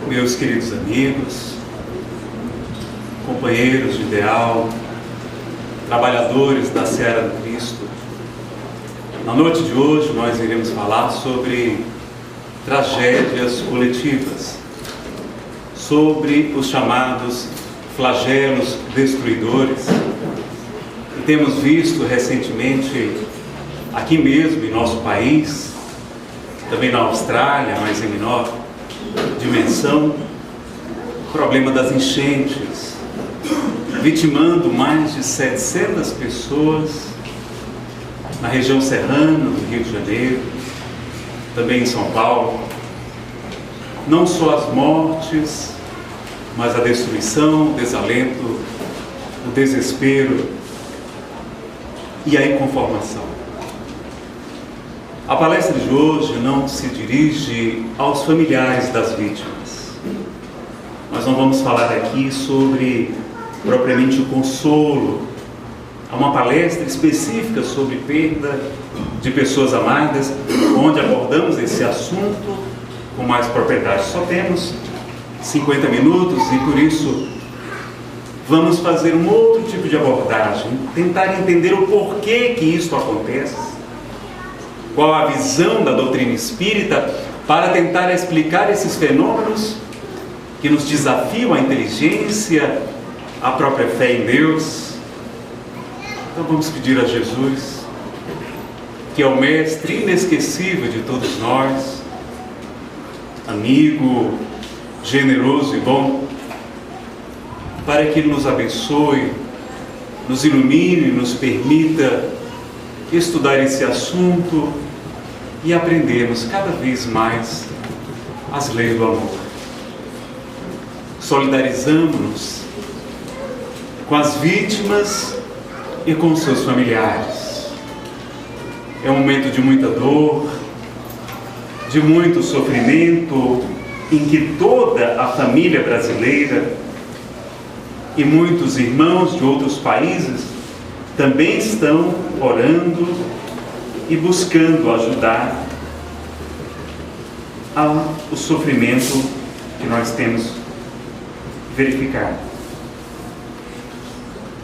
Meus queridos amigos, companheiros de ideal, trabalhadores da Seara do Cristo, na noite de hoje nós iremos falar sobre tragédias coletivas, sobre os chamados flagelos destruidores. E temos visto recentemente, aqui mesmo em nosso país, também na Austrália, mas em menor dimensão, o problema das enchentes, vitimando mais de 700 pessoas na região serrana do Rio de Janeiro, também em São Paulo. Não só as mortes, mas a destruição, o desalento, o desespero e a inconformação. A palestra de hoje não se dirige aos familiares das vítimas. Nós não vamos falar aqui sobre propriamente o consolo. Há uma palestra específica sobre perda de pessoas amadas, onde abordamos esse assunto com mais propriedade. Só temos 50 minutos e por isso vamos fazer um outro tipo de abordagem, tentar entender o porquê que isto acontece, qual a visão da doutrina espírita para tentar explicar esses fenômenos que nos desafiam a inteligência, a própria fé em Deus. Então vamos pedir a Jesus, que é o mestre inesquecível de todos nós, amigo, generoso e bom, para que Ele nos abençoe, nos ilumine, nos permita estudar esse assunto e aprendermos cada vez mais as leis do amor. Solidarizamos-nos com as vítimas e com seus familiares. É um momento de muita dor, de muito sofrimento, em que toda a família brasileira e muitos irmãos de outros países também estão orando e buscando ajudar ao sofrimento que nós temos verificado.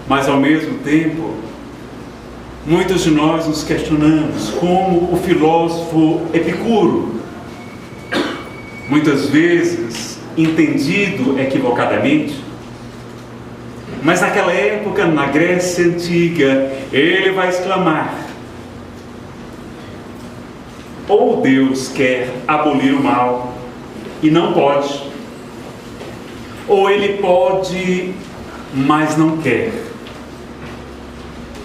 Mas ao mesmo tempo, muitos de nós nos questionamos, como o filósofo Epicuro, muitas vezes entendido equivocadamente, mas naquela época, na Grécia Antiga, ele vai exclamar: ou Deus quer abolir o mal e não pode, ou Ele pode, mas não quer,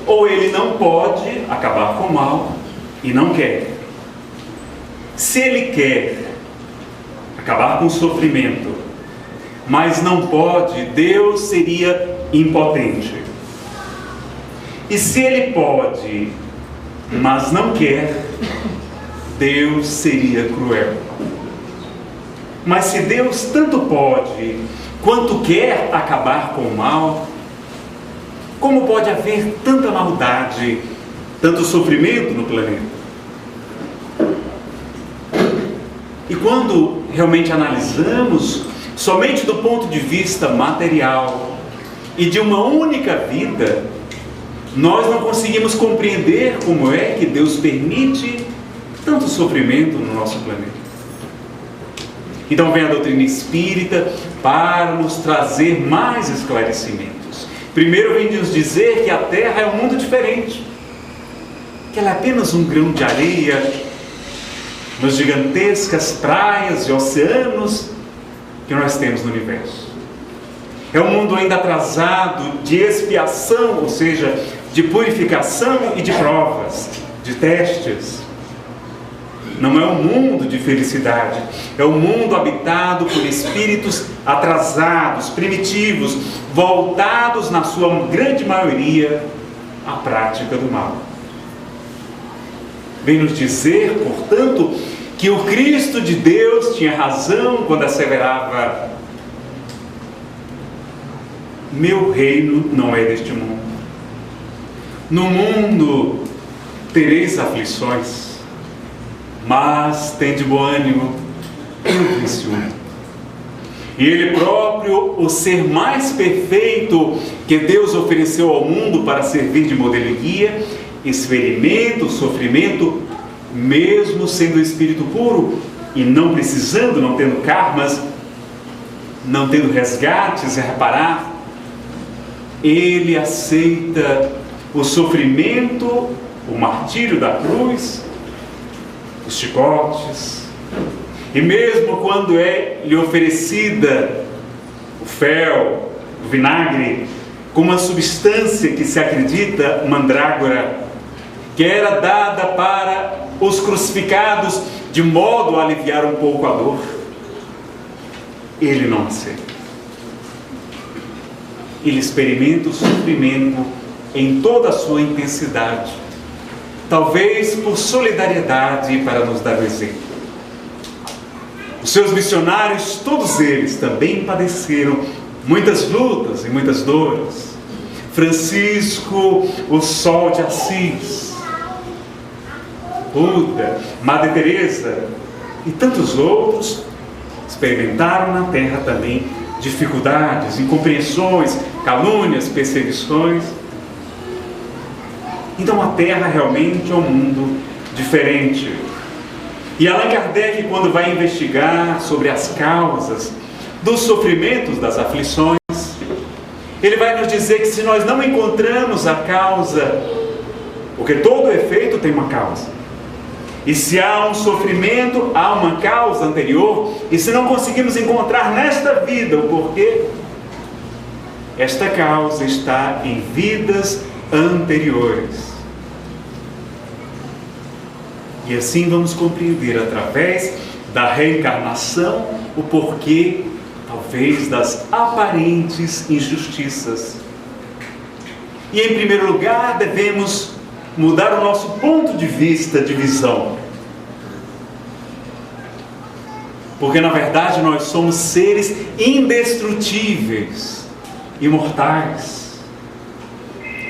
ou Ele não pode acabar com o mal e não quer. Se Ele quer acabar com o sofrimento, mas não pode, Deus seria impotente. E se Ele pode, mas não quer, Deus seria cruel. Mas se Deus tanto pode quanto quer acabar com o mal, como pode haver tanta maldade, tanto sofrimento no planeta? E quando realmente analisamos somente do ponto de vista material e de uma única vida, nós não conseguimos compreender como é que Deus permite tanto sofrimento no nosso planeta. Então vem a doutrina espírita para nos trazer mais esclarecimentos. Primeiro vem nos dizer que a Terra é um mundo diferente, que ela é apenas um grão de areia nas gigantescas praias e oceanos que nós temos no universo. É um mundo ainda atrasado de expiação, ou seja, de purificação e de provas, de testes. Não é um mundo de felicidade, é um mundo habitado por espíritos atrasados, primitivos, voltados na sua grande maioria à prática do mal. Vem nos dizer, portanto, que o Cristo de Deus tinha razão quando asseverava: meu reino não é deste mundo. No mundo tereis aflições, mas tende bom ânimo, eu venci o mundo. E Ele próprio, o ser mais perfeito que Deus ofereceu ao mundo para servir de modelo e guia, experimenta o sofrimento, mesmo sendo espírito puro e não precisando, não tendo karmas, não tendo resgates a reparar. Ele aceita o sofrimento, o martírio da cruz, os chicotes, e mesmo quando é-lhe oferecida o fel, o vinagre, com uma substância que se acredita, mandrágora, que era dada para os crucificados de modo a aliviar um pouco a dor, ele não aceita. Ele experimenta o sofrimento em toda a sua intensidade, talvez por solidariedade para nos dar o exemplo. Os seus missionários, todos eles também padeceram muitas lutas e muitas dores. Francisco, o Sol de Assis, Buda, Madre Teresa e tantos outros experimentaram na terra também dificuldades, incompreensões, calúnias, perseguições. Então a terra realmente é um mundo diferente. E Allan Kardec, quando vai investigar sobre as causas dos sofrimentos, das aflições, ele vai nos dizer que se nós não encontramos a causa, porque todo efeito tem uma causa, e se há um sofrimento, há uma causa anterior, e se não conseguimos encontrar nesta vida o porquê, esta causa está em vidas anteriores. E assim vamos compreender através da reencarnação o porquê, talvez, das aparentes injustiças. E em primeiro lugar devemos mudar o nosso ponto de vista de visão. Porque na verdade nós somos seres indestrutíveis, imortais.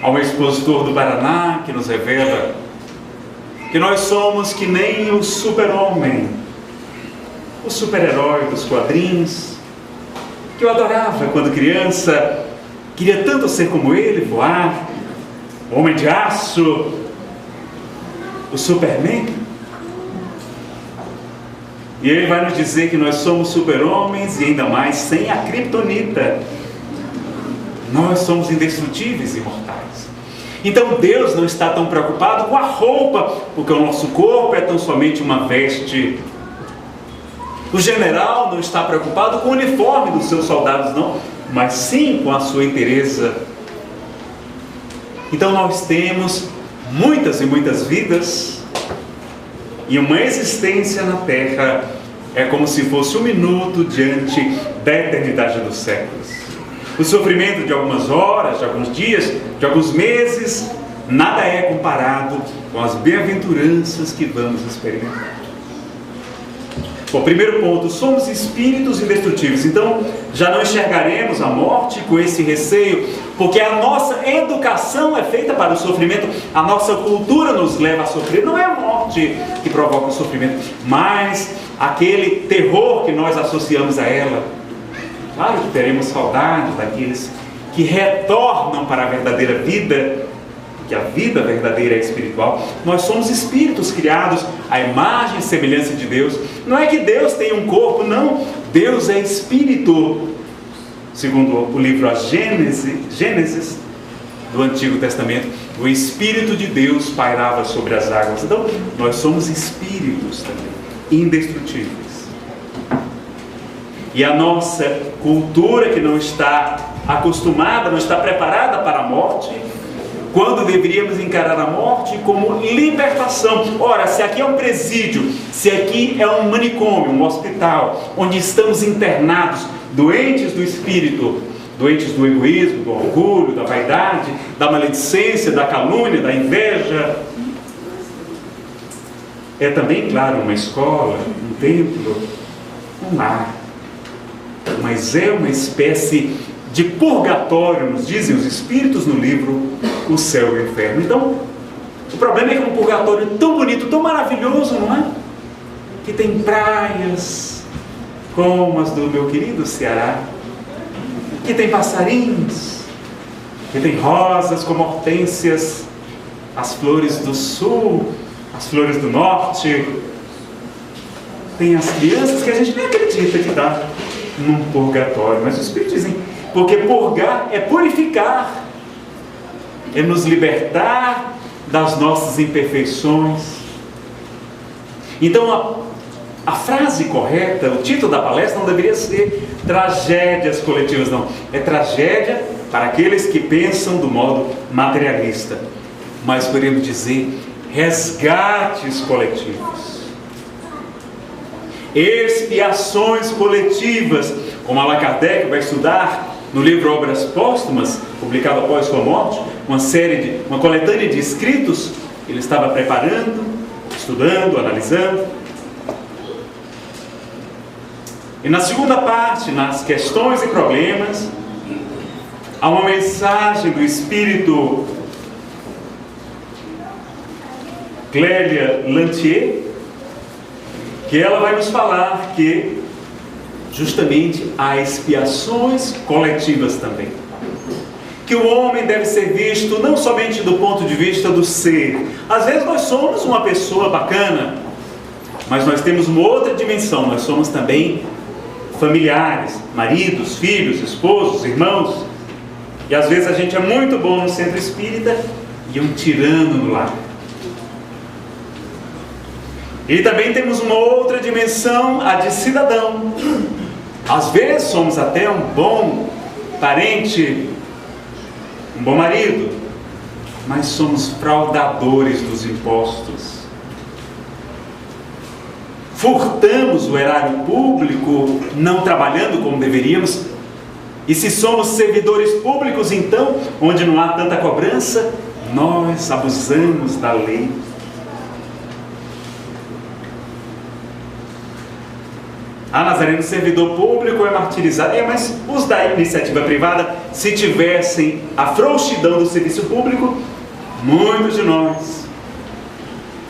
Há um expositor do Paraná que nos revela que nós somos que nem o super-homem, o super-herói dos quadrinhos, que eu adorava quando criança, queria tanto ser como ele, voar, o Homem de Aço, o Superman. E ele vai nos dizer que nós somos super-homens e ainda mais sem a criptonita. Nós somos indestrutíveis e imortais. Então Deus não está tão preocupado com a roupa, porque o nosso corpo é tão somente uma veste. O general não está preocupado com o uniforme dos seus soldados, não, mas sim com a sua inteireza. Então nós temos muitas e muitas vidas, e uma existência na Terra é como se fosse um minuto diante da eternidade dos séculos. O sofrimento de algumas horas, de alguns dias, de alguns meses, nada é comparado com as bem-aventuranças que vamos experimentar. Bom, primeiro ponto, somos espíritos indestrutíveis, então já não enxergaremos a morte com esse receio, porque a nossa educação é feita para o sofrimento, a nossa cultura nos leva a sofrer. Não é a morte que provoca o sofrimento, mas aquele terror que nós associamos a ela. Claro que teremos saudade daqueles que retornam para a verdadeira vida, que a vida verdadeira é espiritual. Nós somos espíritos criados à imagem e semelhança de Deus. Não é que Deus tem um corpo, não. Deus é espírito. Segundo o livro A Gênesis do Antigo Testamento, o Espírito de Deus pairava sobre as águas. Então, nós somos espíritos também, indestrutíveis. E a nossa cultura, que não está acostumada, não está preparada para a morte, quando deveríamos encarar a morte como libertação. Ora, se aqui é um presídio, se aqui é um manicômio, um hospital, onde estamos internados, doentes do espírito, doentes do egoísmo, do orgulho, da vaidade, da maledicência, da calúnia, da inveja, é também, claro, uma escola, um templo, um lar. Mas é uma espécie de purgatório, nos dizem os espíritos no livro O Céu e o Inferno. Então, o problema é que é um purgatório tão bonito, tão maravilhoso, não é? Que tem praias, como as do meu querido Ceará, que tem passarinhos, que tem rosas como hortênsias, as flores do sul, as flores do norte, tem as crianças que a gente nem acredita que está num purgatório, mas os Espíritos dizem, porque purgar é purificar, é nos libertar das nossas imperfeições. Então a frase correta, o título da palestra não deveria ser tragédias coletivas, não. É tragédia para aqueles que pensam do modo materialista. Mas podemos dizer resgates coletivos, expiações coletivas, como Allan Kardec vai estudar no livro Obras Póstumas, publicado após sua morte, uma coletânea de escritos que ele estava preparando, estudando, analisando. E na segunda parte, nas questões e problemas, há uma mensagem do Espírito Clélia Lantier, que ela vai nos falar que justamente há expiações coletivas também. Que o homem deve ser visto não somente do ponto de vista do ser. Às vezes nós somos uma pessoa bacana, mas nós temos uma outra dimensão, nós somos também familiares, maridos, filhos, esposos, irmãos. E às vezes a gente é muito bom no centro espírita e um tirano no lar. E também temos uma outra dimensão, a de cidadão. Às vezes somos até um bom parente, um bom marido, mas somos fraudadores dos impostos. Furtamos o erário público, não trabalhando como deveríamos. E se somos servidores públicos, então, onde não há tanta cobrança, nós abusamos da lei. Nazareno, servidor público é martirizado. Mas os da iniciativa privada, se tivessem a frouxidão do serviço público, muitos de nós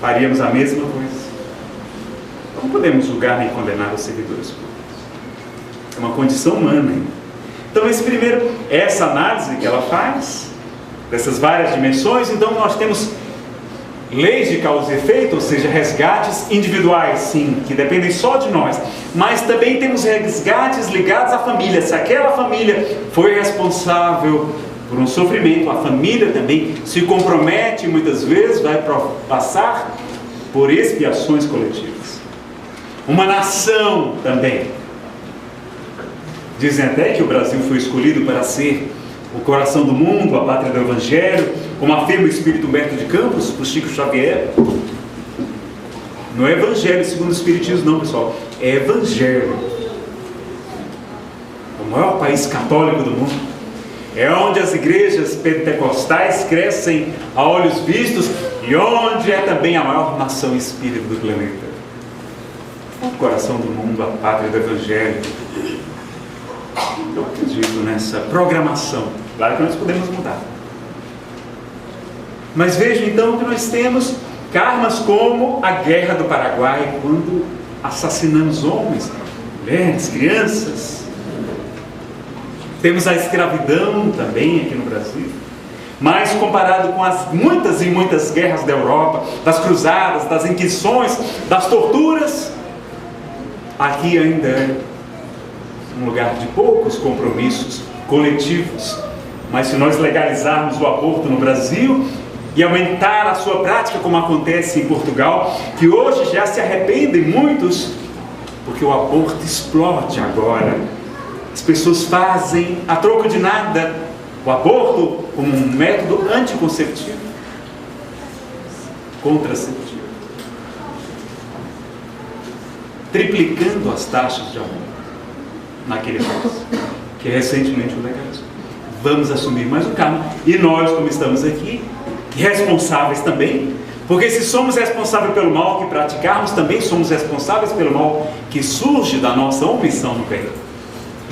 faríamos a mesma coisa. Não podemos julgar nem condenar os servidores públicos. É uma condição humana. Então, essa análise que ela faz, dessas várias dimensões, então nós temos leis de causa e efeito, ou seja, resgates individuais, sim, que dependem só de nós, mas também temos resgates ligados à família. Se aquela família foi responsável por um sofrimento, a família também se compromete, muitas vezes vai passar por expiações coletivas. Uma nação também. Dizem até que o Brasil foi escolhido para ser o coração do mundo, a pátria do Evangelho, como afirma o Espírito Humberto de Campos, por Chico Xavier. Não é Evangelho segundo o Espiritismo, não, pessoal. É Evangelho. O maior país católico do mundo. É onde as igrejas pentecostais crescem a olhos vistos e onde é também a maior nação espírita do planeta. O coração do mundo, a pátria do Evangelho. Eu acredito nessa programação. Claro que nós podemos mudar. Mas veja então que nós temos karmas como a Guerra do Paraguai, quando assassinamos homens, mulheres, crianças. Temos a escravidão também aqui no Brasil. Mas comparado com as muitas e muitas guerras da Europa, das cruzadas, das inquisições, das torturas, aqui ainda é um lugar de poucos compromissos coletivos. Mas se nós legalizarmos o aborto no Brasil e aumentar a sua prática, como acontece em Portugal, que hoje já se arrependem muitos, porque o aborto explode agora. As pessoas fazem a troco de nada o aborto como um método anticonceptivo, contraceptivo, triplicando as taxas de aborto naquele país que recentemente o legalizou. Vamos assumir mais um karma. E nós, como estamos aqui, responsáveis também, porque se somos responsáveis pelo mal que praticarmos, também somos responsáveis pelo mal que surge da nossa omissão no bem.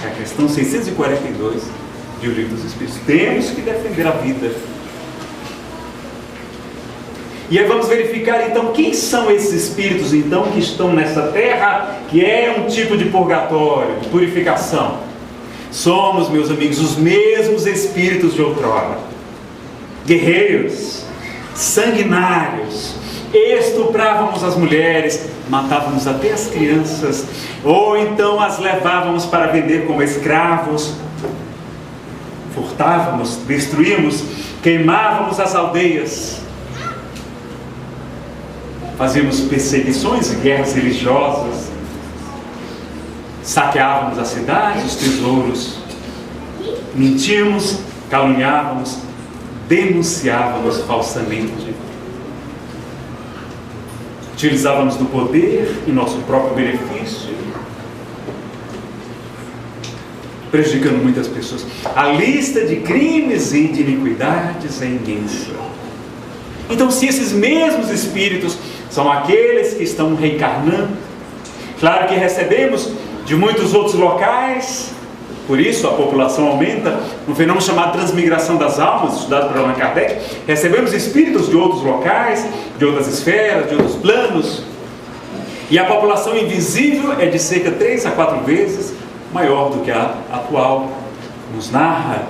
É a questão 642 do Livro dos Espíritos. Temos que defender a vida. E aí vamos verificar então quem são esses espíritos então que estão nessa terra, que é um tipo de purgatório, de purificação. Somos, meus amigos, os mesmos espíritos de outrora. Guerreiros, sanguinários, estuprávamos as mulheres, matávamos até as crianças, ou então as levávamos para vender como escravos, furtávamos, destruímos, queimávamos as aldeias, fazíamos perseguições e guerras religiosas, saqueávamos as cidades, os tesouros, mentíamos, caluniávamos, denunciávamos falsamente, utilizávamos do poder em nosso próprio benefício, prejudicando muitas pessoas. A lista de crimes e de iniquidades é imensa. Então, se esses mesmos espíritos são aqueles que estão reencarnando, claro que recebemos de muitos outros locais, por isso a população aumenta, um fenômeno chamado transmigração das almas, estudado por Allan Kardec. Recebemos espíritos de outros locais, de outras esferas, de outros planos, e a população invisível é de cerca 3 a 4 vezes maior do que a atual, nos narra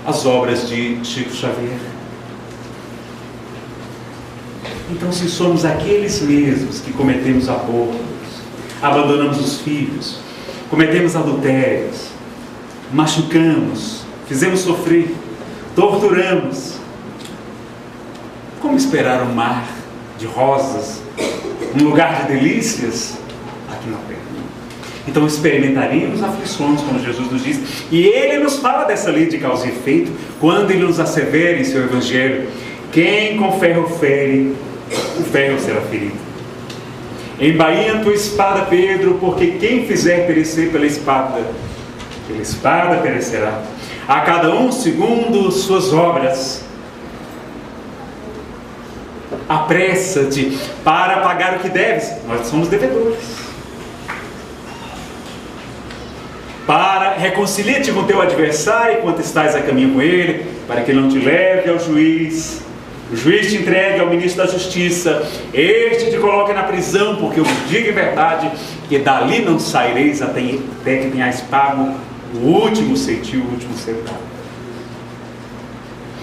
as obras de Chico Xavier. Então, se somos aqueles mesmos que cometemos abortos, abandonamos os filhos, cometemos adultérios, machucamos, fizemos sofrer, torturamos, como esperar um mar de rosas, um lugar de delícias aqui na terra? Então experimentaríamos aflições, como Jesus nos diz, e Ele nos fala dessa lei de causa e efeito, quando Ele nos assevera em seu Evangelho: quem com ferro fere, o ferro será ferido. Embainha tua espada, Pedro, porque quem fizer perecer pela espada perecerá. A cada um segundo suas obras. Apressa-te para pagar o que deves. Nós somos devedores. Para reconcilia-te com teu adversário enquanto estás a caminho com ele, para que ele não te leve ao juiz. O juiz te entregue ao ministro da justiça, este te coloque na prisão, porque eu vos digo em verdade que dali não saireis até que tenhais pago o último centil, o último centavo.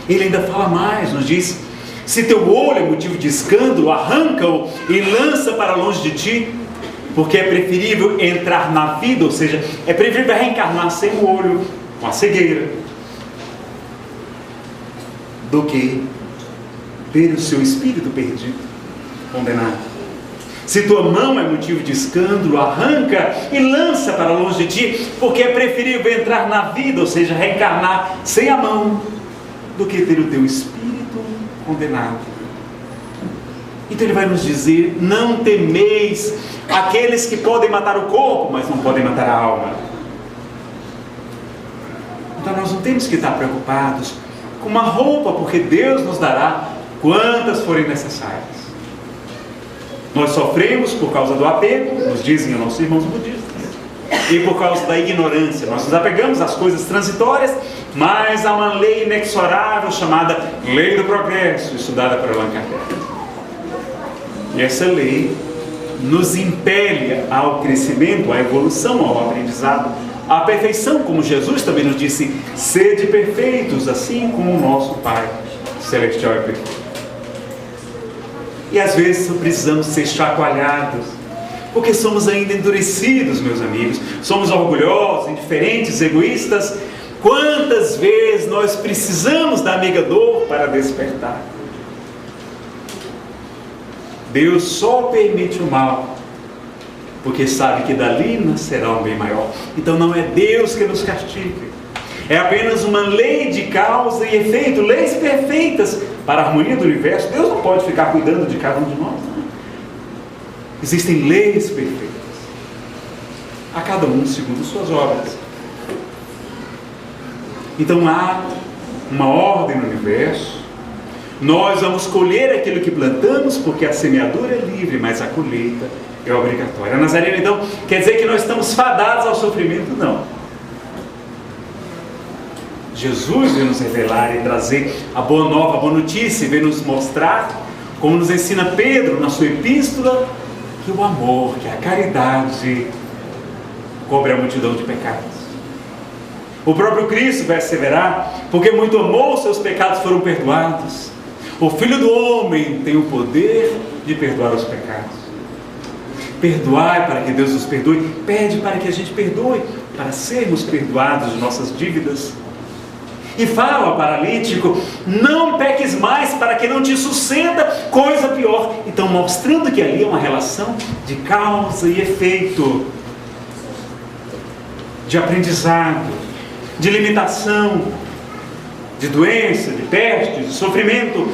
Ele ainda fala mais, nos diz: se teu olho é motivo de escândalo, arranca-o e lança para longe de ti, porque é preferível entrar na vida, ou seja, é preferível reencarnar sem o olho, com a cegueira, do que ver o seu espírito perdido, condenado. Se tua mão é motivo de escândalo, arranca e lança para longe de ti, porque é preferível entrar na vida, ou seja, reencarnar sem a mão, do que ter o teu espírito condenado. Então ele vai nos dizer: não temeis aqueles que podem matar o corpo, mas não podem matar a alma. Então nós não temos que estar preocupados com uma roupa, porque Deus nos dará quantas forem necessárias. Nós sofremos por causa do apego, nos dizem os nossos irmãos budistas, e por causa da ignorância. Nós nos apegamos às coisas transitórias, mas há uma lei inexorável chamada Lei do Progresso, estudada por Allan Kardec. E essa lei nos impele ao crescimento, à evolução, ao aprendizado, à perfeição, como Jesus também nos disse: sede perfeitos, assim como o nosso Pai Celestial é perfeito. E às vezes precisamos ser chacoalhados, porque somos ainda endurecidos, meus amigos, somos orgulhosos, indiferentes, egoístas. Quantas vezes nós precisamos da amiga dor para despertar? Deus só permite o mal, porque sabe que dali nascerá um bem maior. Então não é Deus que nos castiga, é apenas uma lei de causa e efeito, leis perfeitas para a harmonia do universo. Deus não pode ficar cuidando de cada um de nós, não. Existem leis perfeitas, a cada um segundo suas obras. Então há uma ordem no universo. Nós vamos colher aquilo que plantamos, porque a semeadura é livre, mas a colheita é obrigatória. Nazareno, então, quer dizer que nós estamos fadados ao sofrimento? Não. Jesus veio nos revelar e trazer a boa nova, a boa notícia, veio nos mostrar como nos ensina Pedro na sua epístola, que o amor, que a caridade cobre a multidão de pecados. O próprio Cristo vai asseverar: porque muito amou, seus pecados foram perdoados. O Filho do Homem tem o poder de perdoar os pecados. Perdoai para que Deus nos perdoe. Pede para que a gente perdoe, para sermos perdoados de nossas dívidas. E fala ao paralítico: não peques mais, para que não te suceda coisa pior. Então, mostrando que ali é uma relação de causa e efeito, de aprendizado, de limitação, de doença, de peste, de sofrimento,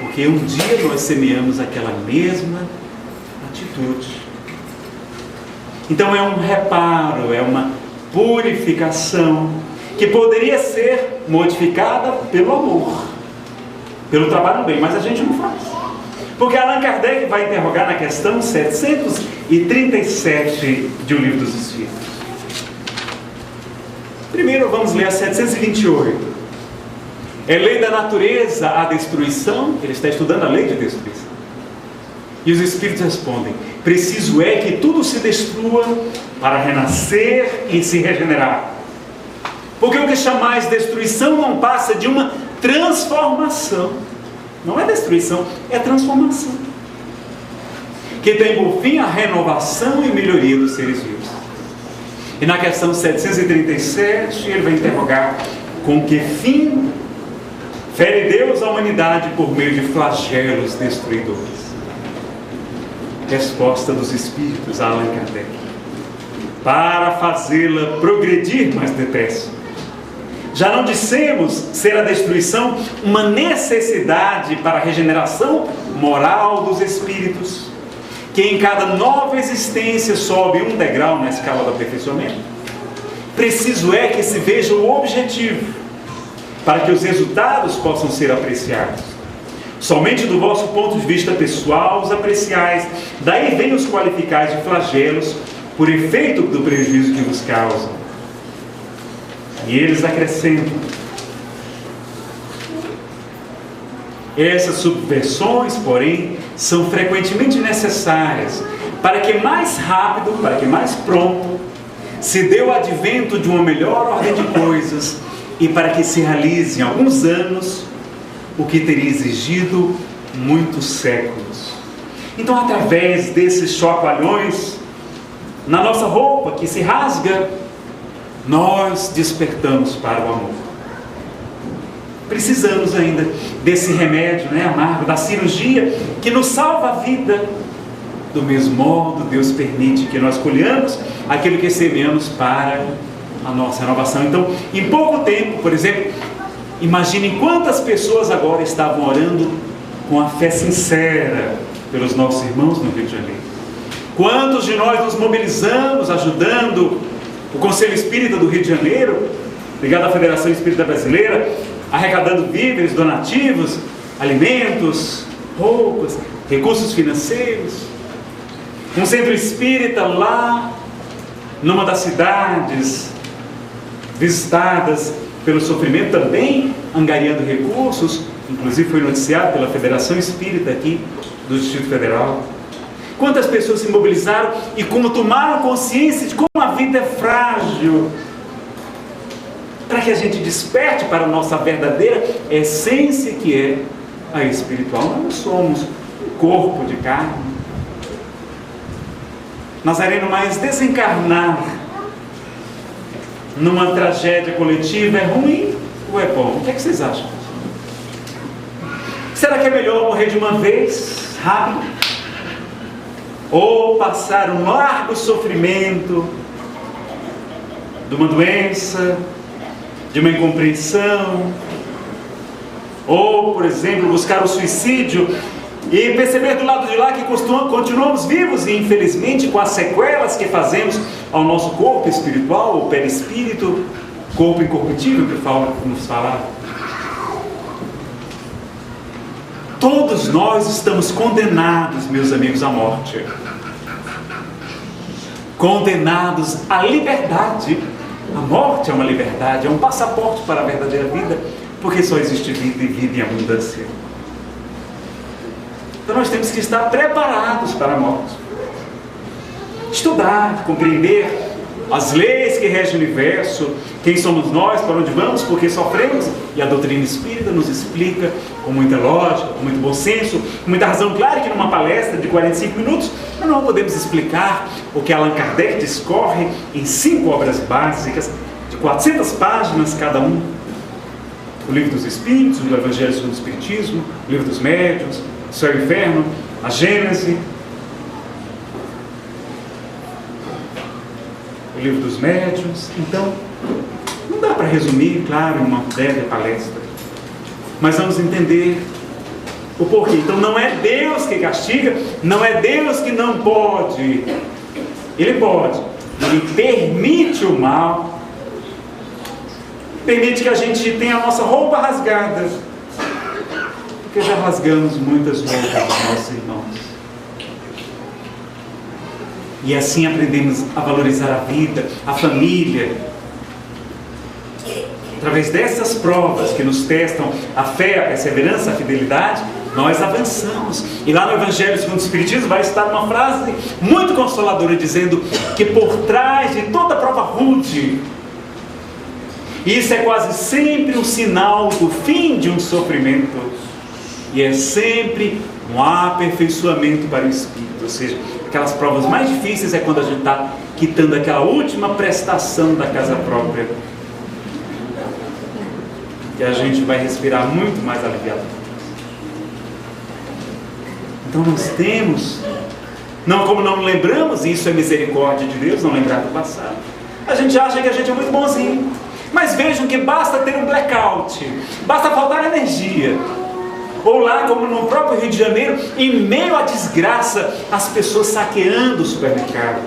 porque um dia nós semeamos aquela mesma atitude. Então é um reparo, é uma purificação que poderia ser modificada pelo amor, pelo trabalho no bem, mas a gente não faz. Porque Allan Kardec vai interrogar na questão 737 de O Livro dos Espíritos. Primeiro vamos ler a 728. É lei da natureza a destruição? Ele está estudando a lei de destruição. E os Espíritos respondem: preciso é que tudo se destrua para renascer e se regenerar. Porque o que chamais destruição não passa de uma transformação. Não é destruição, é transformação, que tem por fim a renovação e melhoria dos seres vivos. E na questão 737 ele vai interrogar: com que fim fere Deus a humanidade por meio de flagelos destruidores? Resposta dos Espíritos a Allan Kardec: para fazê-la progredir mais depressa. Já não dissemos ser a destruição uma necessidade para a regeneração moral dos espíritos, que em cada nova existência sobe um degrau na escala do aperfeiçoamento? Preciso é que se veja o objetivo, para que os resultados possam ser apreciados. Somente do vosso ponto de vista pessoal os apreciais, daí vêm os qualificais de flagelos, por efeito do prejuízo que vos causam. E eles acrescentam: essas subversões, porém, são frequentemente necessárias para que mais rápido, para que mais pronto, se dê o advento de uma melhor ordem de coisas e para que se realize em alguns anos o que teria exigido muitos séculos. Então, através desses chacoalhões na nossa roupa que se rasga, nós despertamos para o amor. Precisamos ainda desse remédio, amargo, da cirurgia que nos salva a vida. Do mesmo modo, Deus permite que nós colhamos aquilo que semeamos para a nossa renovação. Então, em pouco tempo, por exemplo, imaginem quantas pessoas agora estavam orando com a fé sincera pelos nossos irmãos no Rio de Janeiro. Quantos de nós nos mobilizamos ajudando o Conselho Espírita do Rio de Janeiro, ligado à Federação Espírita Brasileira, arrecadando víveres, donativos, alimentos, roupas, recursos financeiros. Um centro espírita lá, numa das cidades visitadas pelo sofrimento, também angariando recursos, inclusive foi noticiado pela Federação Espírita aqui do Distrito Federal. Quantas pessoas se mobilizaram e como tomaram consciência de como a vida é frágil, para que a gente desperte para a nossa verdadeira essência, que é a espiritual. Nós não somos um corpo de carne. Nazareno, mas desencarnar numa tragédia coletiva é ruim ou é bom? O que é que vocês acham? Será que é melhor morrer de uma vez, rápido? Ou passar um largo sofrimento de uma doença, de uma incompreensão, ou, por exemplo, buscar o suicídio e perceber do lado de lá que continuamos vivos e, infelizmente, com as sequelas que fazemos ao nosso corpo espiritual, ou perispírito, corpo incorruptível, que nos falaram. Todos nós estamos condenados, meus amigos, à morte. Condenados à liberdade. A morte é uma liberdade, é um passaporte para a verdadeira vida, porque só existe vida e vida em abundância. Então nós temos que estar preparados para a morte. Estudar, compreender as leis que regem o universo, quem somos nós, para onde vamos, por que sofremos, e a doutrina espírita nos explica com muita lógica, com muito bom senso, com muita razão. Claro que numa palestra de 45 minutos nós não podemos explicar o que Allan Kardec discorre em 5 obras básicas, de 400 páginas cada um: o Livro dos Espíritos, o Evangelho segundo o Espiritismo, o Livro dos Médiuns, o Céu e o Inferno, a Gênese, o Livro dos Médiuns. Então, não dá para resumir, claro, em uma breve palestra, mas vamos entender o porquê. Então, não é Deus que castiga, não é Deus que não pode. Ele pode, Ele permite o mal, permite que a gente tenha a nossa roupa rasgada, porque já rasgamos muitas roupas dos nossos irmãos. E assim aprendemos a valorizar a vida, a família. Através dessas provas que nos testam a fé, a perseverança, a fidelidade, nós avançamos. E lá no Evangelho segundo o Espiritismo vai estar uma frase muito consoladora, dizendo que por trás de toda prova rude, isso é quase sempre um sinal do fim de um sofrimento, e é sempre um aperfeiçoamento para o espírito. Ou seja, aquelas provas mais difíceis é quando a gente está quitando aquela última prestação da casa própria, e a gente vai respirar muito mais aliviado. Então nós temos, não como não lembramos, e isso é misericórdia de Deus, não lembrar do passado. A gente acha que a gente é muito bonzinho, mas vejam que basta ter um blackout, basta faltar energia, ou lá como no próprio Rio de Janeiro, em meio à desgraça, as pessoas saqueando o supermercado,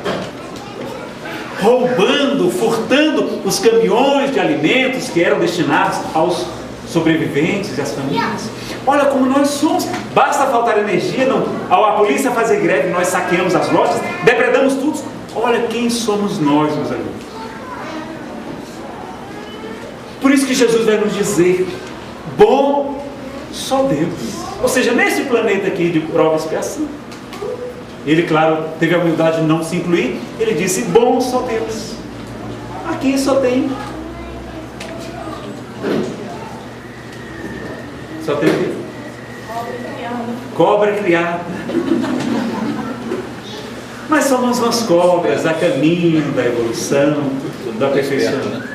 roubando, furtando os caminhões de alimentos que eram destinados aos sobreviventes e às famílias. Olha como nós somos, basta faltar energia, não, ao a polícia fazer greve, nós saqueamos as lojas, depredamos tudo. Olha quem somos nós, meus amigos. Por isso que Jesus vai nos dizer: bom só Deus. Ou seja, nesse planeta aqui de prova e expiação, ele, claro, teve a humildade de não se incluir. Ele disse: bom só Deus. Aqui só tem cobra criada. Mas somos umas cobras a caminho da evolução, do aperfeiçoamento.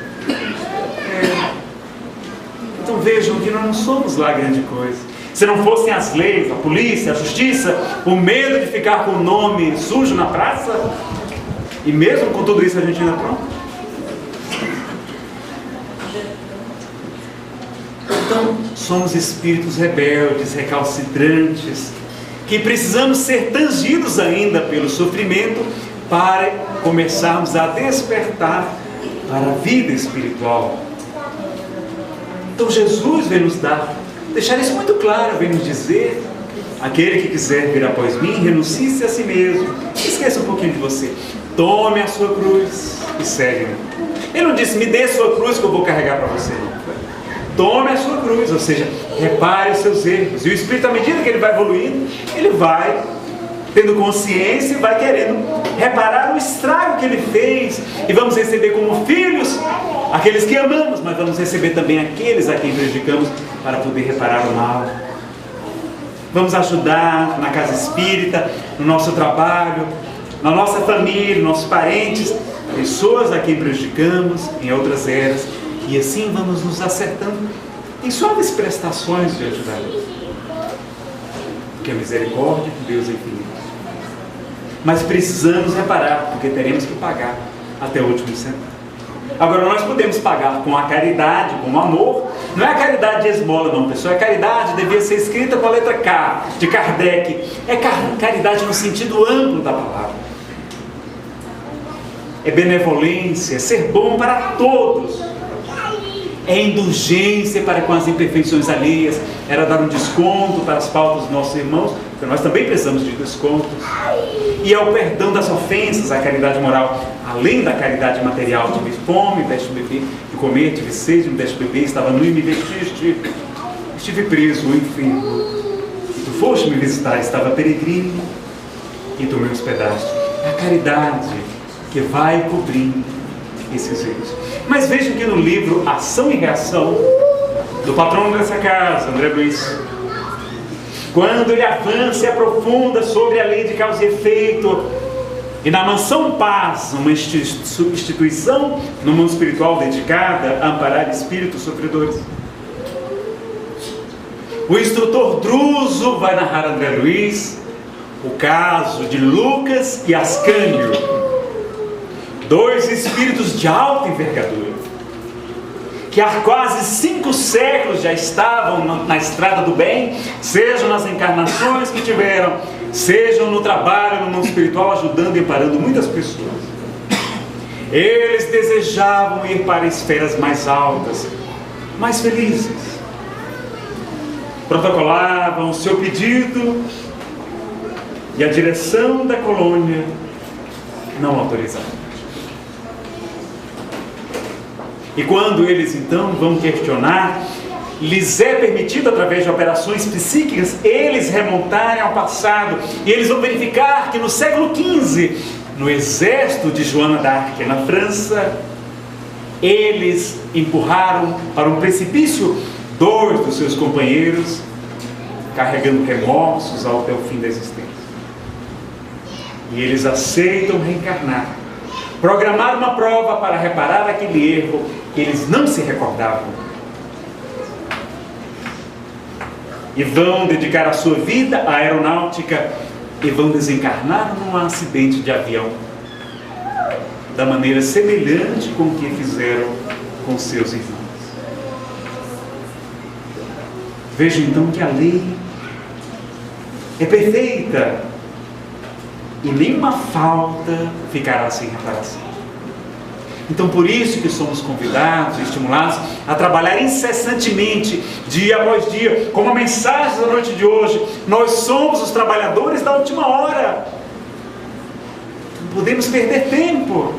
Então vejam que nós não somos lá grande coisa. Se não fossem as leis, a polícia, a justiça, o medo de ficar com o nome sujo na praça, e mesmo com tudo isso a gente ainda pronto. Então somos espíritos rebeldes, recalcitrantes, que precisamos ser tangidos ainda pelo sofrimento para começarmos a despertar para a vida espiritual. Então Jesus vem nos deixar isso muito claro, vem nos dizer: aquele que quiser vir após mim, renuncie-se a si mesmo, esqueça um pouquinho de você, tome a sua cruz e segue-me. Ele não disse: me dê a sua cruz que eu vou carregar para você. Tome a sua cruz, ou seja, repare os seus erros. E o Espírito, à medida que ele vai evoluindo, ele vai tendo consciência e vai querendo reparar o estrago que ele fez. E vamos receber como filhos aqueles que amamos, mas vamos receber também aqueles a quem prejudicamos, para poder reparar o mal. Vamos ajudar na casa espírita, no nosso trabalho, na nossa família, nos nossos parentes, pessoas a quem prejudicamos em outras eras, e assim vamos nos acertando em suaves prestações de ajudar. Porque a misericórdia de Deus é infinita. Mas precisamos reparar, porque teremos que pagar até o último centavo. Agora, nós podemos pagar com a caridade, com o amor. Não é a caridade de esmola, não, pessoal. A caridade devia ser escrita com a letra K, de Kardec. É caridade no sentido amplo da palavra. É benevolência, é ser bom para todos. É indulgência para com as imperfeições alheias. Era dar um desconto para as faltas dos nossos irmãos, porque nós também precisamos de descontos. E é o perdão das ofensas, a caridade moral, além da caridade material. Tive fome, me deste beber, de comer, tive sede, me deste beber, estava nu e me vestiste, estive preso, enfim, e tu foste me visitar, estava peregrino e tu me hospedaste. É a caridade que vai cobrindo esses erros. Mas vejam que no livro Ação e Reação, do patrono dessa casa, André Luiz, quando ele avança e aprofunda sobre a lei de causa e efeito, e na Mansão Paz, uma instituição no mundo espiritual dedicada a amparar espíritos sofredores, o instrutor Druso vai narrar a André Luiz o caso de Lucas e Ascânio, dois espíritos de alta envergadura, que há quase 5 séculos já estavam na estrada do bem, sejam nas encarnações que tiveram, sejam no trabalho no mundo espiritual, ajudando e amparando muitas pessoas. Eles desejavam ir para esferas mais altas, mais felizes. Protocolavam o seu pedido e a direção da colônia não autorizava. E quando eles então vão questionar, lhes é permitido, através de operações psíquicas, eles remontarem ao passado, e eles vão verificar que no século XV, no exército de Joana d'Arc, na França, eles empurraram para um precipício 2 dos seus companheiros, carregando remorsos até o fim da existência. E eles aceitam reencarnar, programar uma prova para reparar aquele erro que eles não se recordavam, e vão dedicar a sua vida à aeronáutica e vão desencarnar num acidente de avião, da maneira semelhante com o que fizeram com seus irmãos. Veja então que a lei é perfeita e nenhuma falta ficará sem reparação. Então, por isso que somos convidados e estimulados a trabalhar incessantemente, dia após dia, como a mensagem da noite de hoje. Nós somos os trabalhadores da última hora. Não podemos perder tempo.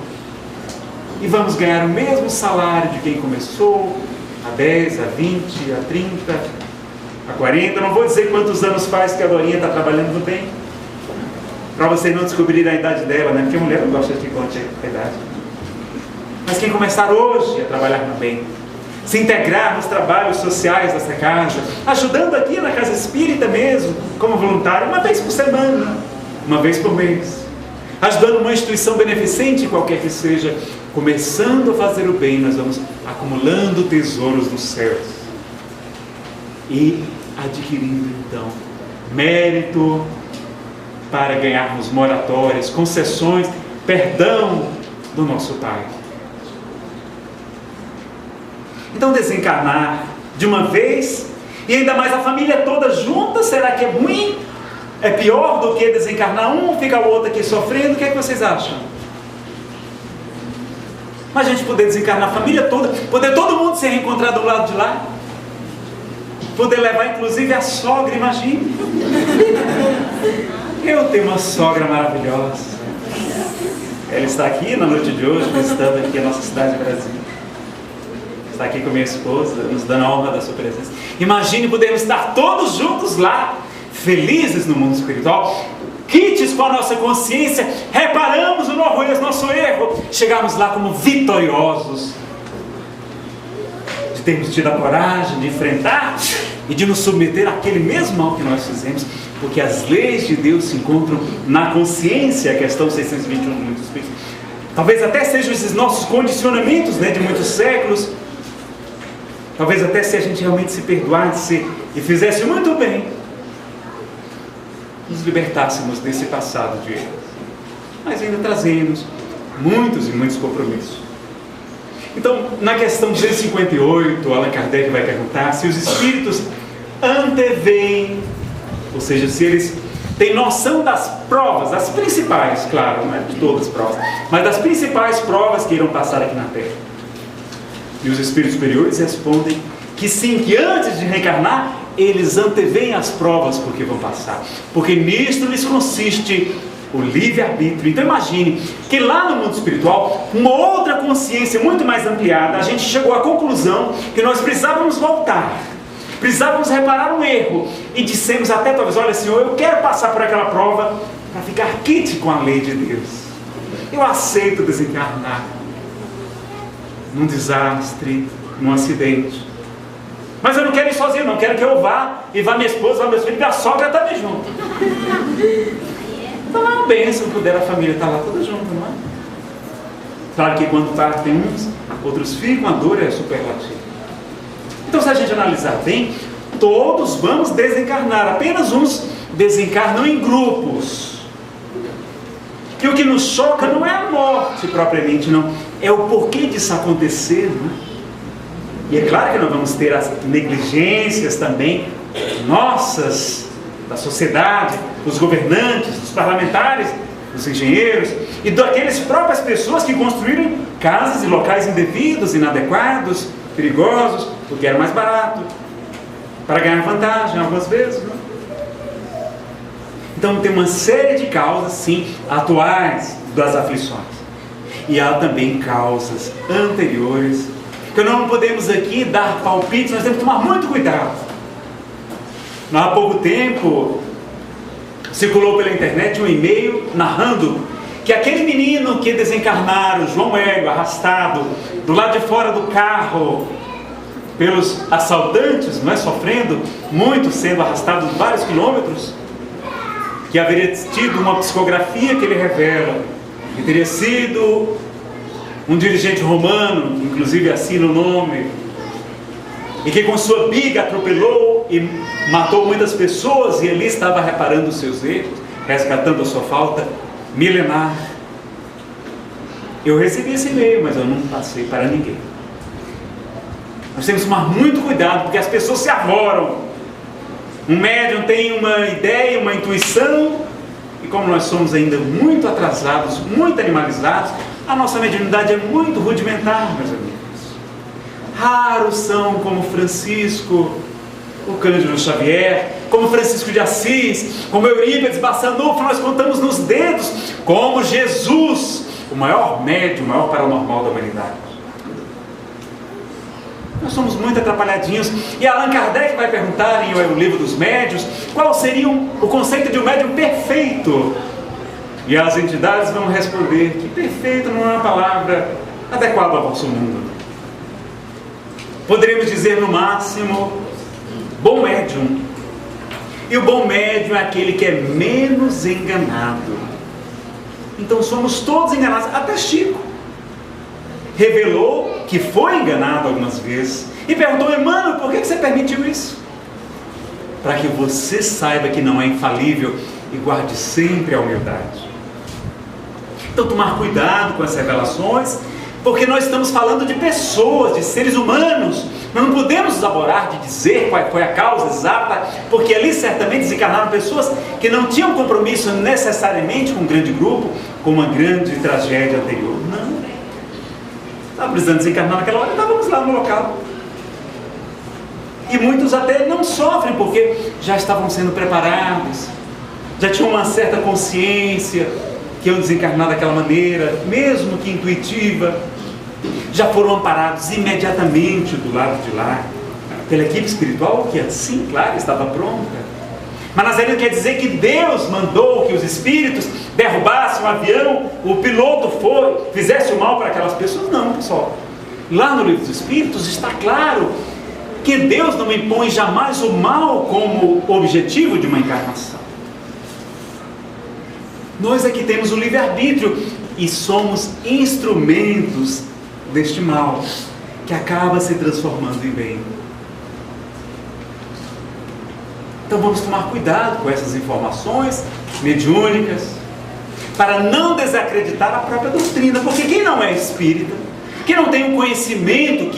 E vamos ganhar o mesmo salário de quem começou há 10, há 20, há 30, há 40. Não vou dizer quantos anos faz que a Dorinha está trabalhando no bem, para vocês não descobrirem a idade dela, né? Porque a mulher não gosta de contar a idade. Mas quem começar hoje a trabalhar no bem, se integrar nos trabalhos sociais dessa casa, ajudando aqui na casa espírita mesmo, como voluntário, uma vez por semana, uma vez por mês, ajudando uma instituição beneficente, qualquer que seja, começando a fazer o bem, nós vamos acumulando tesouros dos céus e adquirindo então mérito para ganharmos moratórias, concessões, perdão do nosso Pai. Então, desencarnar de uma vez, e ainda mais a família toda junta, será que é ruim? É pior do que desencarnar um, fica o outro aqui sofrendo? O que é que vocês acham? Mas a gente poder desencarnar a família toda, poder todo mundo se reencontrar do lado de lá, poder levar inclusive a sogra, imagine. Eu tenho uma sogra maravilhosa. Ela está aqui na noite de hoje, visitando aqui a nossa cidade de Brasília. Está aqui com minha esposa, nos dando a honra da sua presença. Imagine podermos estar todos juntos lá, felizes no mundo espiritual, quites com a nossa consciência, reparamos o nosso erro, chegarmos lá como vitoriosos, de termos tido a coragem de enfrentar e de nos submeter àquele mesmo mal que nós fizemos, porque as leis de Deus se encontram na consciência, a questão 621 do Livro dos Espíritos. Talvez até sejam esses nossos condicionamentos, né, de muitos séculos. Talvez até se a gente realmente se perdoasse e fizesse muito bem, nos libertássemos desse passado de erros. Mas ainda trazemos muitos e muitos compromissos. Então, na questão 258, Allan Kardec vai perguntar se os espíritos anteveem, ou seja, se eles têm noção das provas, das principais, claro, não é de todas as provas, mas das principais provas que irão passar aqui na Terra. E os espíritos superiores respondem que sim, que antes de reencarnar, eles anteveem as provas porque vão passar. Porque nisto lhes consiste o livre-arbítrio. Então imagine que lá no mundo espiritual, uma outra consciência muito mais ampliada, a gente chegou à conclusão que nós precisávamos voltar. Precisávamos reparar um erro e dissemos até talvez: olha, Senhor, eu quero passar por aquela prova para ficar quite com a lei de Deus. Eu aceito desencarnar num desastre, num acidente. Mas eu não quero ir sozinho, não. Quero que eu vá, e vá minha esposa, vá meus filhos, e a sogra também junto. Então é uma bênção poder a família estar lá toda junto, não é? Claro que quando tem uns, outros ficam, a dor é superlativa. Então, se a gente analisar bem, todos vamos desencarnar. Apenas uns desencarnam em grupos. E o que nos choca não é a morte propriamente, não. É o porquê disso acontecer, não é? E é claro que nós vamos ter as negligências também nossas, da sociedade, dos governantes, dos parlamentares, dos engenheiros e daquelas próprias pessoas que construíram casas e locais indevidos, inadequados, perigosos, porque era mais barato, para ganhar vantagem algumas vezes, não? Então tem uma série de causas, sim, atuais das aflições. E há também causas anteriores, que nós não podemos aqui dar palpites, nós temos que tomar muito cuidado. Há pouco tempo circulou pela internet um e-mail narrando que aquele menino que desencarnaram, João Hélio, arrastado do lado de fora do carro pelos assaltantes, não é, sofrendo muito, sendo arrastado vários quilômetros, que haveria tido uma psicografia que ele revela que teria sido um dirigente romano, inclusive assina o nome, e que com sua biga atropelou e matou muitas pessoas, e ali estava reparando os seus erros, resgatando a sua falta milenar. Eu recebi esse e-mail, mas eu não passei para ninguém. Nós temos que tomar muito cuidado, porque as pessoas se arvoram. Um médium tem uma ideia, uma intuição, e como nós somos ainda muito atrasados, muito animalizados, a nossa mediunidade é muito rudimentar, meus amigos. Raros são como Francisco, o Cândido Xavier, como Francisco de Assis, como Eurípides Barçanufo, nós contamos nos dedos, como Jesus, o maior médium, o maior paranormal da humanidade. Nós somos muito atrapalhadinhos. E Allan Kardec vai perguntar em O Livro dos Médiuns qual seria o conceito de um médium perfeito. E as entidades vão responder que perfeito não é uma palavra adequada ao vosso mundo. Poderíamos dizer no máximo bom médium. E o bom médium é aquele que é menos enganado. Então somos todos enganados. Até Chico revelou que foi enganado algumas vezes e perguntou: Emmanuel, por que você permitiu isso? Para que você saiba que não é infalível e guarde sempre a humildade. Então tomar cuidado com as revelações, porque nós estamos falando de pessoas, de seres humanos. Nós não podemos nos aborar de dizer qual foi a causa exata, porque ali certamente desencarnaram pessoas que não tinham compromisso necessariamente com um grande grupo, com uma grande tragédia anterior. Não. Estava precisando desencarnar naquela hora, estávamos lá no local. E muitos até não sofrem, porque já estavam sendo preparados, já tinham uma certa consciência que iam desencarnar daquela maneira, mesmo que intuitiva. Já foram amparados imediatamente do lado de lá pela equipe espiritual, que assim, claro, estava pronta. Mas Nazareno quer dizer que Deus mandou que os espíritos derrubassem um avião, o piloto fizesse o mal para aquelas pessoas? Não, pessoal. Lá no Livro dos Espíritos está claro que Deus não impõe jamais o mal como objetivo de uma encarnação. Nós é que temos o livre-arbítrio e somos instrumentos deste mal, que acaba se transformando em bem. Então vamos tomar cuidado com essas informações mediúnicas, para não desacreditar a própria doutrina, porque quem não é espírita, quem não tem o conhecimento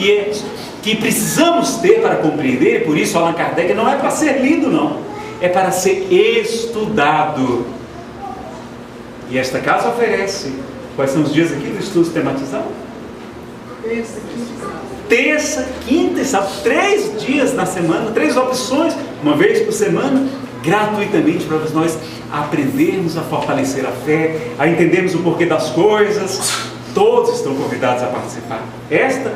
que precisamos ter para compreender, e por isso Allan Kardec não é para ser lido, não, é para ser estudado. E esta casa oferece, quais são os dias aqui do estudo sistematizado? Terça, quinta e sábado, 3 dias na semana, 3 opções, uma vez por semana, gratuitamente, para nós aprendermos a fortalecer a fé, a entendermos o porquê das coisas. Todos estão convidados a participar. Esta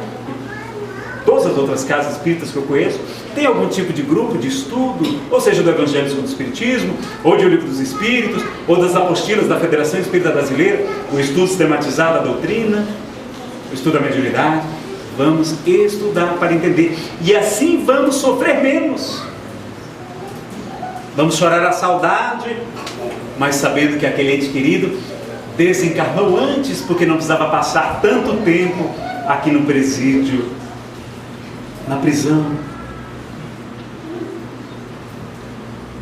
todas as outras casas espíritas que eu conheço, tem algum tipo de grupo de estudo, ou seja, do Evangelho segundo o Espiritismo, ou de O Livro dos Espíritos, ou das apostilas da Federação Espírita Brasileira, o estudo sistematizado da doutrina, o estudo da mediunidade. Vamos estudar para entender, e assim vamos sofrer menos. Vamos chorar a saudade, mas sabendo que aquele ente querido desencarnou antes, porque não precisava passar tanto tempo aqui no presídio, na prisão.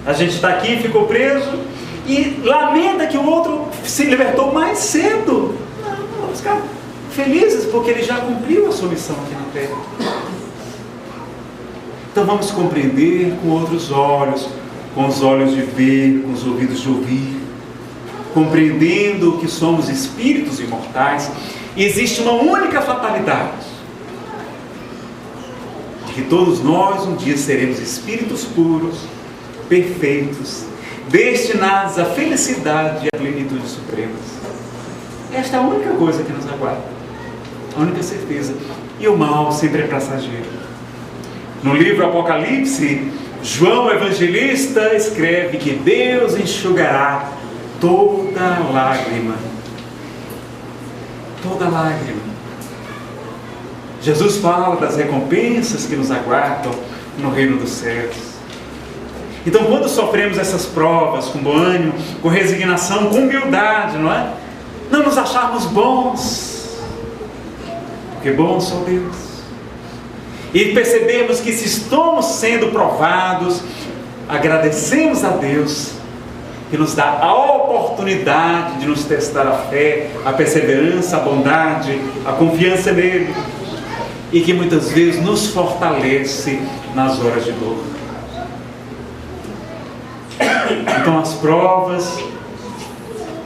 A gente está aqui, ficou preso e lamenta que o outro se libertou mais cedo. Não, vamos ficar felizes porque ele já cumpriu a sua missão aqui na Terra. Então vamos compreender com outros olhos, com os olhos de ver, com os ouvidos de ouvir, compreendendo que somos espíritos imortais e existe uma única fatalidade, de que todos nós um dia seremos espíritos puros, perfeitos, destinados à felicidade e à plenitude supremas. Esta é a única coisa que nos aguarda, a única certeza. E o mal sempre é passageiro. No livro Apocalipse, João Evangelista escreve que Deus enxugará toda lágrima. Toda lágrima. Jesus fala das recompensas que nos aguardam no reino dos céus. Então, quando sofremos essas provas com bom ânimo, com resignação, com humildade, não é? Não nos acharmos bons, porque bom só Deus. E percebemos que se estamos sendo provados, agradecemos a Deus que nos dá a oportunidade de nos testar a fé, a perseverança, a bondade, a confiança nele, e que muitas vezes nos fortalece nas horas de dor. Então as provas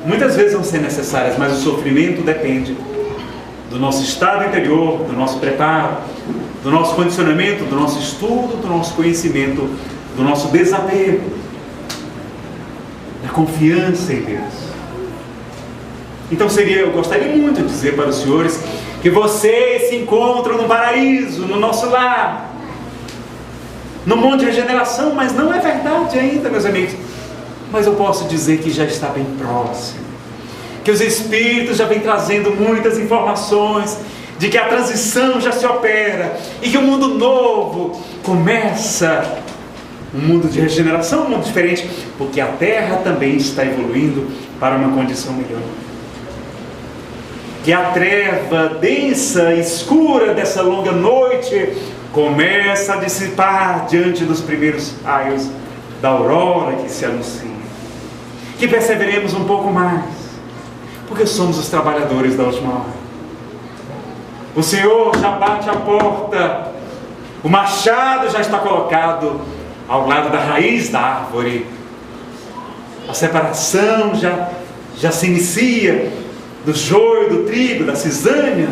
muitas vezes vão ser necessárias, mas o sofrimento depende do nosso estado interior, do nosso preparo, do nosso condicionamento, do nosso estudo, do nosso conhecimento, do nosso desapego, da confiança em Deus. Então eu gostaria muito de dizer para os senhores que vocês se encontram no paraíso, no nosso lar, no monte de regeneração, mas não é verdade ainda, meus amigos. Mas eu posso dizer que já está bem próximo, que os Espíritos já vêm trazendo muitas informações, de que a transição já se opera, e que o mundo novo começa, um mundo de regeneração, um mundo diferente, porque a Terra também está evoluindo para uma condição melhor. Que a treva densa, escura dessa longa noite começa a dissipar diante dos primeiros raios da aurora que se anuncia. Que perceberemos um pouco mais, porque somos os trabalhadores da última hora. O Senhor já bate a porta, o machado já está colocado ao lado da raiz da árvore, a separação já se inicia do joio, do trigo, da cisânia,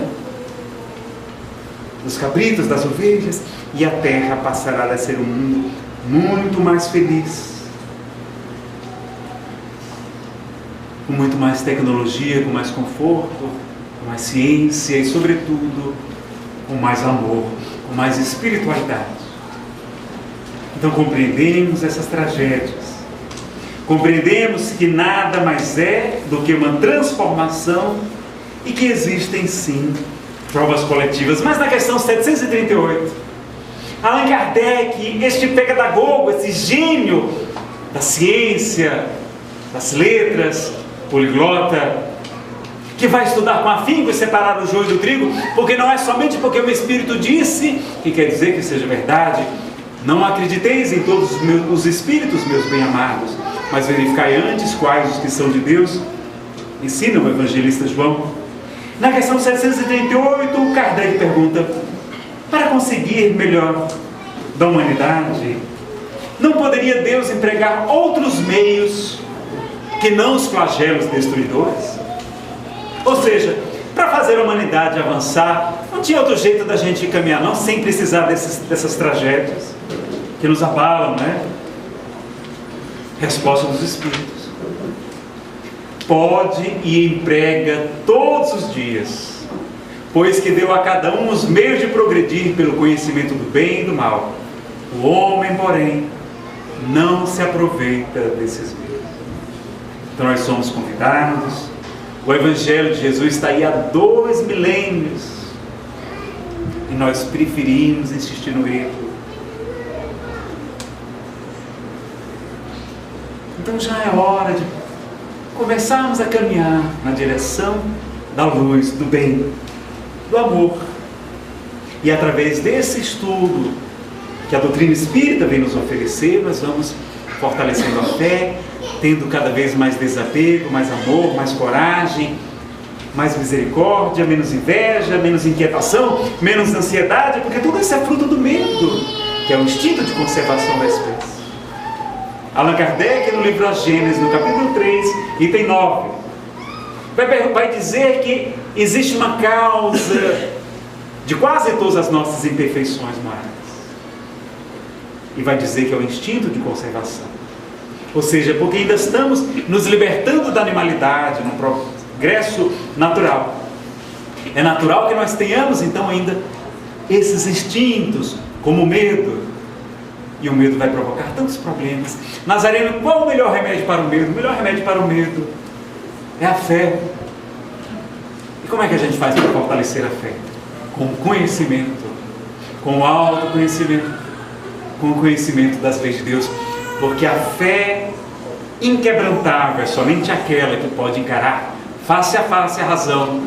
dos cabritos, das ovelhas, e a terra passará a ser um mundo muito mais feliz, com muito mais tecnologia, com mais conforto, com mais ciência e, sobretudo, com mais amor, com mais espiritualidade. Então compreendemos essas tragédias, compreendemos que nada mais é do que uma transformação e que existem sim provas coletivas. Mas na questão 738, Allan Kardec, este pedagogo, esse gênio da ciência, das letras, poliglota, que vai estudar com afinco e separar o joio do trigo, porque não é somente porque o Espírito disse, que quer dizer que seja verdade. Não acrediteis em todos os espíritos, meus bem-amados, mas verificai antes quais os que são de Deus, ensina o evangelista João. Na questão 738, Kardec pergunta: para conseguir melhor da humanidade, não poderia Deus empregar outros meios que não os flagelos destruidores? Ou seja, para fazer a humanidade avançar, não tinha outro jeito da gente caminhar não, sem precisar dessas tragédias que nos abalam, né? Resposta dos Espíritos: pode e emprega todos os dias, pois que deu a cada um os meios de progredir pelo conhecimento do bem e do mal. O homem, porém, não se aproveita desses meios. Então nós somos convidados. O Evangelho de Jesus está aí há 2 milênios e nós preferimos insistir no erro. Então já é hora de começarmos a caminhar na direção da luz, do bem, do amor. E através desse estudo que a doutrina espírita vem nos oferecer, nós vamos fortalecendo a fé, tendo cada vez mais desapego, mais amor, mais coragem, mais misericórdia, menos inveja, menos inquietação, menos ansiedade, porque tudo isso é fruto do medo, que é o instinto de conservação da espécie. Allan Kardec, no livro A Gênese, no capítulo 3, item 9, vai dizer que existe uma causa de quase todas as nossas imperfeições morais. E vai dizer que é o instinto de conservação. Ou seja, porque ainda estamos nos libertando da animalidade, no progresso natural. É natural que nós tenhamos, então, ainda esses instintos, como o medo. E o medo vai provocar tantos problemas. Nazareno, qual o melhor remédio para o medo? O melhor remédio para o medo é a fé. E como é que a gente faz para fortalecer a fé? Com conhecimento, com autoconhecimento, com o conhecimento das leis de Deus. Porque a fé inquebrantável é somente aquela que pode encarar face a face a razão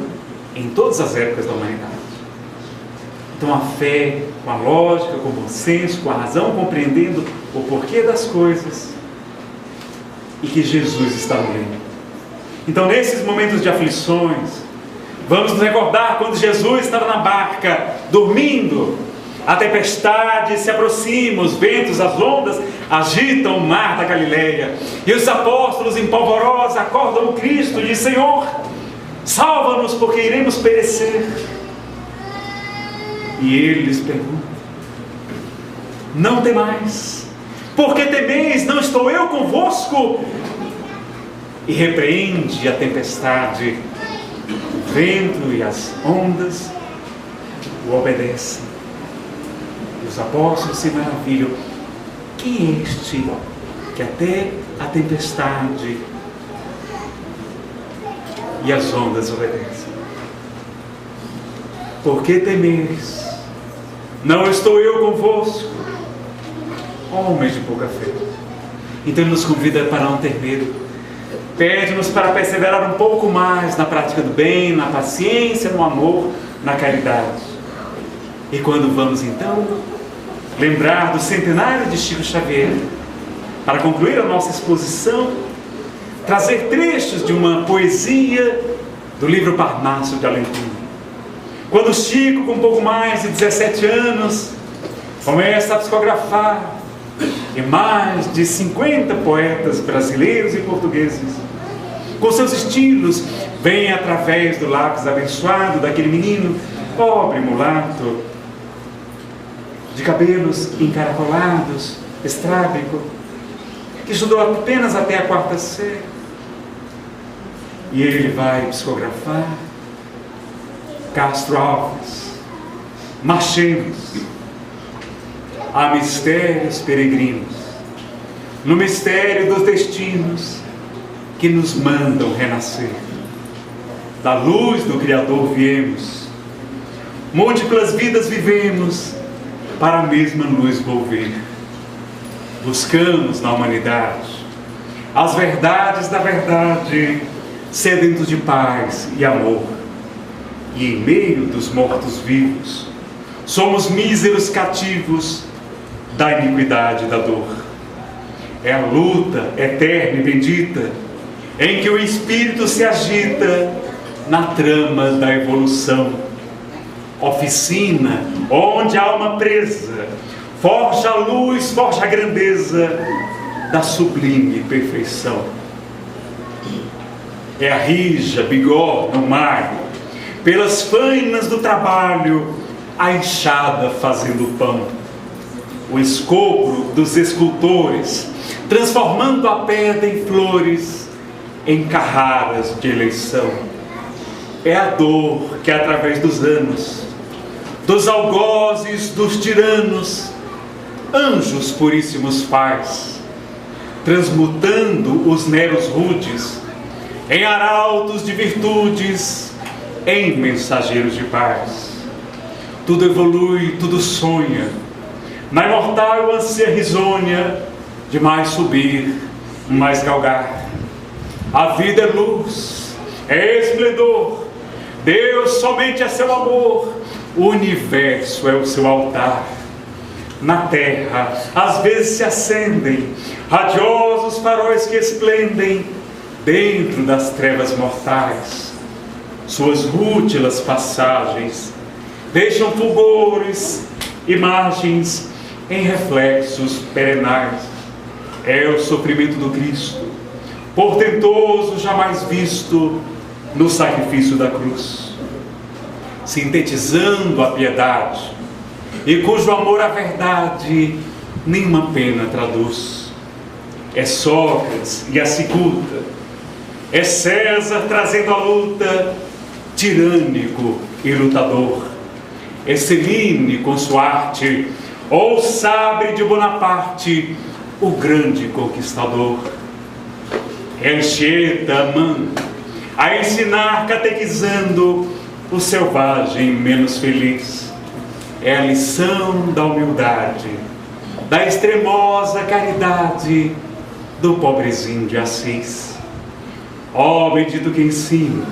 em todas as épocas da humanidade. Então a fé, com a lógica, com o bom senso, com a razão, compreendendo o porquê das coisas e que Jesus está no reino. Então nesses momentos de aflições, vamos nos recordar quando Jesus estava na barca, dormindo, a tempestade se aproxima, os ventos, as ondas agitam o mar da Galileia, e os apóstolos empolvorosos acordam o Cristo e dizem: Senhor, salva-nos porque iremos perecer. E ele lhes pergunta: não temais, porque temeis, não estou eu convosco? E repreende a tempestade, o vento e as ondas o obedecem. E os apóstolos se maravilham: quem é este que até a tempestade e as ondas obedecem? Por que temeis? Não estou eu convosco? Homens de pouca fé. Então ele nos convida para não ter medo. Pede-nos para perseverar um pouco mais na prática do bem, na paciência, no amor, na caridade. E quando vamos então lembrar do centenário de Chico Xavier, para concluir a nossa exposição, trazer trechos de uma poesia do livro Parnaso de Além Túmulo. Quando Chico, com um pouco mais de 17 anos, começa a psicografar, e mais de 50 poetas brasileiros e portugueses, com seus estilos, vêm através do lápis abençoado daquele menino, pobre, mulato, de cabelos encaracolados, estrábico, que estudou apenas até a 4ª série. E ele vai psicografar Castro Alves, marchemos, há mistérios peregrinos, no mistério dos destinos que nos mandam renascer. Da luz do Criador viemos, múltiplas vidas vivemos, para a mesma luz volver. Buscamos na humanidade as verdades da verdade, sedentos de paz e amor. E em meio dos mortos-vivos, somos míseros cativos da iniquidade e da dor. É a luta eterna e bendita, em que o espírito se agita na trama da evolução. Oficina, onde a alma presa forja a luz, forja a grandeza da sublime perfeição. É a rija, bigorna, o mar, pelas fainas do trabalho, a enxada fazendo pão, o escopo dos escultores, transformando a pedra em flores, em carraras de eleição. é a dor que, através dos anos, dos algozes, dos tiranos, anjos puríssimos faz, transmutando os neros rudes em arautos de virtudes, em mensageiros de paz. Tudo evolui, tudo sonha, na imortal ânsia risonha de mais subir, mais galgar. A vida é luz, é esplendor, Deus somente é seu amor, o universo é o seu altar. Na terra, às vezes se acendem radiosos faróis que esplendem dentro das trevas mortais. Suas rútilas passagens deixam fulgores, imagens em reflexos perenais. É o sofrimento do Cristo, portentoso, jamais visto no sacrifício da cruz, sintetizando a piedade, e cujo amor à verdade nenhuma pena traduz. É Sócrates e a cicuta, é César trazendo a luta, tirânico e lutador. É Celine com sua arte, ou Sabre de Bonaparte, o grande conquistador. É Anchieta amando, a ensinar catequizando o selvagem menos feliz. É a lição da humildade, da extremosa caridade do pobrezinho de Assis. Ó bendito quem ensina,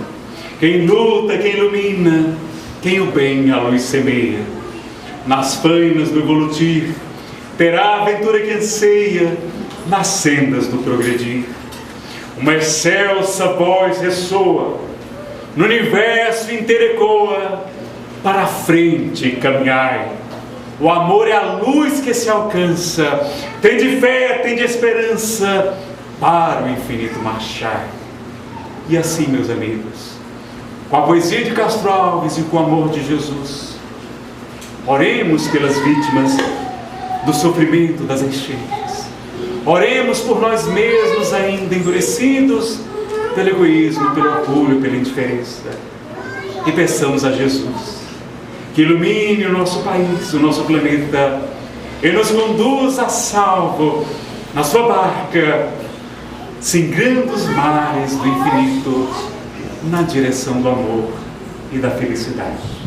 quem luta, quem ilumina, quem o bem a luz semeia. Nas fainas do evolutir, terá a aventura que anseia nas sendas do progredir. Uma excelsa voz ressoa, no universo inteiro ecoa, para a frente caminhai. O amor é a luz que se alcança, tende fé, tende esperança, para o infinito marchai. E assim, meus amigos, com a poesia de Castro Alves e com o amor de Jesus, oremos pelas vítimas do sofrimento das enchentes. Oremos por nós mesmos ainda endurecidos pelo egoísmo, pelo orgulho, pela indiferença. E peçamos a Jesus que ilumine o nosso país, o nosso planeta, e nos conduza a salvo na sua barca, singrando os mares do infinito na direção do amor e da felicidade.